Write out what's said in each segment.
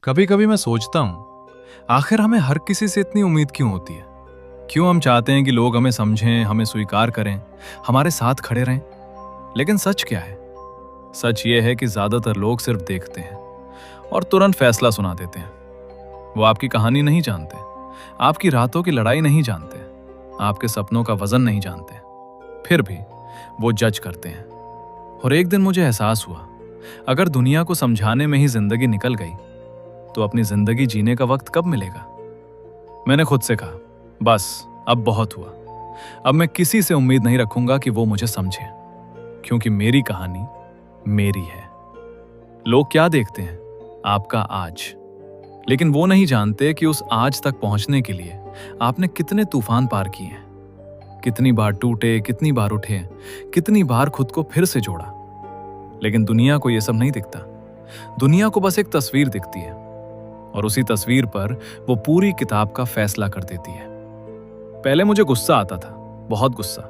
कभी कभी मैं सोचता हूं, आखिर हमें हर किसी से इतनी उम्मीद क्यों होती है? क्यों हम चाहते हैं कि लोग हमें समझें, हमें स्वीकार करें, हमारे साथ खड़े रहें? लेकिन सच क्या है? सच ये है कि ज्यादातर लोग सिर्फ देखते हैं और तुरंत फैसला सुना देते हैं। वो आपकी कहानी नहीं जानते, आपकी रातों की लड़ाई नहीं जानते, आपके सपनों का वजन नहीं जानते। फिर भी वो जज करते हैं। और एक दिन मुझे एहसास हुआ, अगर दुनिया को समझाने में ही जिंदगी निकल गई तो अपनी जिंदगी जीने का वक्त कब मिलेगा? मैंने खुद से कहा, बस अब बहुत हुआ। अब मैं किसी से उम्मीद नहीं रखूंगा कि वो मुझे समझे, क्योंकि मेरी कहानी मेरी है। लोग क्या देखते हैं? आपका आज। लेकिन वो नहीं जानते कि उस आज तक पहुंचने के लिए आपने कितने तूफान पार किए हैं, कितनी बार टूटे, कितनी बार उठे, कितनी बार खुद को फिर से जोड़ा। लेकिन दुनिया को यह सब नहीं दिखता। दुनिया को बस एक तस्वीर दिखती है और उसी तस्वीर पर वो पूरी किताब का फैसला कर देती है। पहले मुझे गुस्सा आता था, बहुत गुस्सा।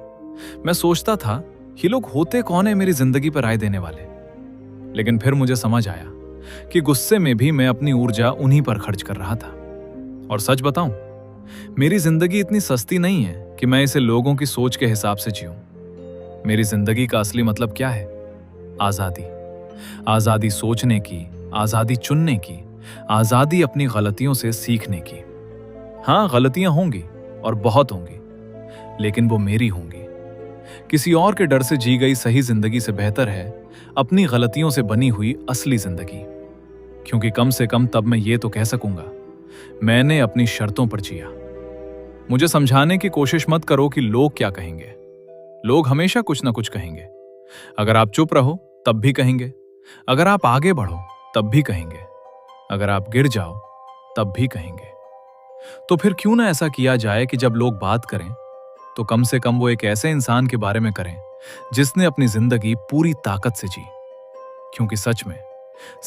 मैं सोचता था, ये लोग होते कौन है मेरी जिंदगी पर राय देने वाले? लेकिन फिर मुझे समझ आया कि गुस्से में भी मैं अपनी ऊर्जा उन्हीं पर खर्च कर रहा था। और सच बताऊं, मेरी जिंदगी इतनी सस्ती नहीं है कि मैं इसे लोगों की सोच के हिसाब से जीऊं। मेरी जिंदगी का असली मतलब क्या है? आजादी। आजादी सोचने की, आजादी चुनने की, आजादी अपनी गलतियों से सीखने की। हां, गलतियां होंगी और बहुत होंगी, लेकिन वो मेरी होंगी। किसी और के डर से जी गई सही जिंदगी से बेहतर है अपनी गलतियों से बनी हुई असली जिंदगी। क्योंकि कम से कम तब मैं ये तो कह सकूंगा, मैंने अपनी शर्तों पर जिया। मुझे समझाने की कोशिश मत करो कि लोग क्या कहेंगे। लोग हमेशा कुछ ना कुछ कहेंगे। अगर आप चुप रहो तब भी कहेंगे, अगर आप आगे बढ़ो तब भी कहेंगे, अगर आप गिर जाओ तब भी कहेंगे। तो फिर क्यों ना ऐसा किया जाए कि जब लोग बात करें तो कम से कम वो एक ऐसे इंसान के बारे में करें जिसने अपनी जिंदगी पूरी ताकत से जी। क्योंकि सच में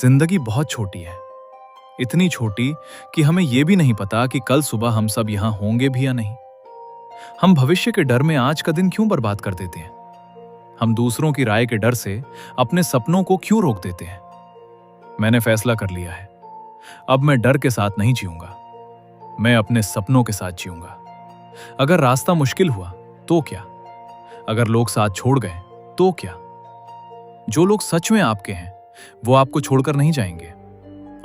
जिंदगी बहुत छोटी है, इतनी छोटी कि हमें यह भी नहीं पता कि कल सुबह हम सब यहां होंगे भी या नहीं। हम भविष्य के डर में आज का दिन क्यों बर्बाद कर देते हैं? हम दूसरों की राय के डर से अपने सपनों को क्यों रोक देते हैं? मैंने फैसला कर लिया है, अब मैं डर के साथ नहीं जीऊंगा, मैं अपने सपनों के साथ जीऊंगा। अगर रास्ता मुश्किल हुआ तो क्या? अगर लोग साथ छोड़ गए तो क्या? जो लोग सच में आपके हैं वो आपको छोड़कर नहीं जाएंगे,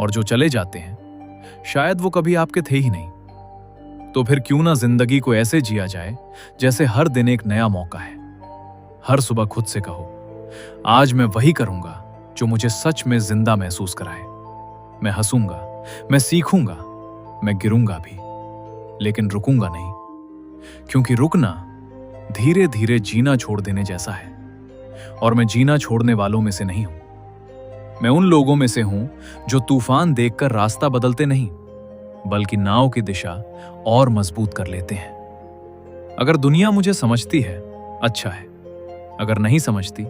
और जो चले जाते हैं शायद वो कभी आपके थे ही नहीं। तो फिर क्यों ना जिंदगी को ऐसे जिया जाए जैसे हर दिन एक नया मौका है। हर सुबह खुद से कहो, आज मैं वही करूंगा जो मुझे सच में जिंदा महसूस कराए। मैं हंसूंगा, मैं सीखूंगा, मैं गिरूंगा भी, लेकिन रुकूंगा नहीं। क्योंकि रुकना धीरे धीरे जीना छोड़ देने जैसा है, और मैं जीना छोड़ने वालों में से नहीं हूं। मैं उन लोगों में से हूं जो तूफान देखकर रास्ता बदलते नहीं, बल्कि नाव की दिशा और मजबूत कर लेते हैं। अगर दुनिया मुझे समझती है, अच्छा है। अगर नहीं समझती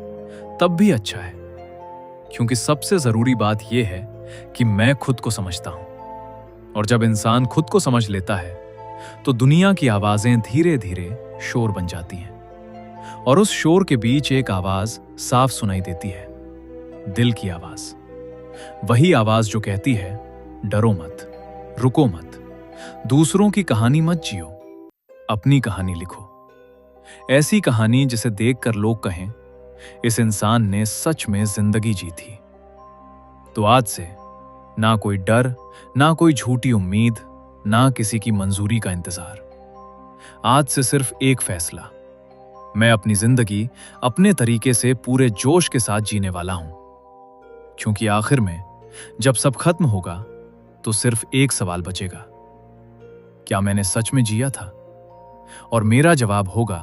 तब भी अच्छा है, क्योंकि सबसे जरूरी बात यह है कि मैं खुद को समझता हूं। और जब इंसान खुद को समझ लेता है तो दुनिया की आवाजें धीरे धीरे शोर बन जाती हैं, और उस शोर के बीच एक आवाज साफ सुनाई देती है, दिल की आवाज। वही आवाज जो कहती है, डरो मत, रुको मत, दूसरों की कहानी मत जियो, अपनी कहानी लिखो। ऐसी कहानी जिसे देखकर लोग कहें, इस इंसान ने सच में जिंदगी जी थी। तो आज से ना कोई डर, ना कोई झूठी उम्मीद, ना किसी की मंजूरी का इंतजार। आज से सिर्फ एक फैसला, मैं अपनी जिंदगी अपने तरीके से पूरे जोश के साथ जीने वाला हूं। क्योंकि आखिर में जब सब खत्म होगा तो सिर्फ एक सवाल बचेगा, क्या मैंने सच में जिया था? और मेरा जवाब होगा,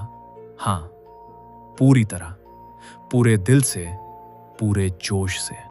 हां, पूरी तरह, पूरे दिल से, पूरे जोश से।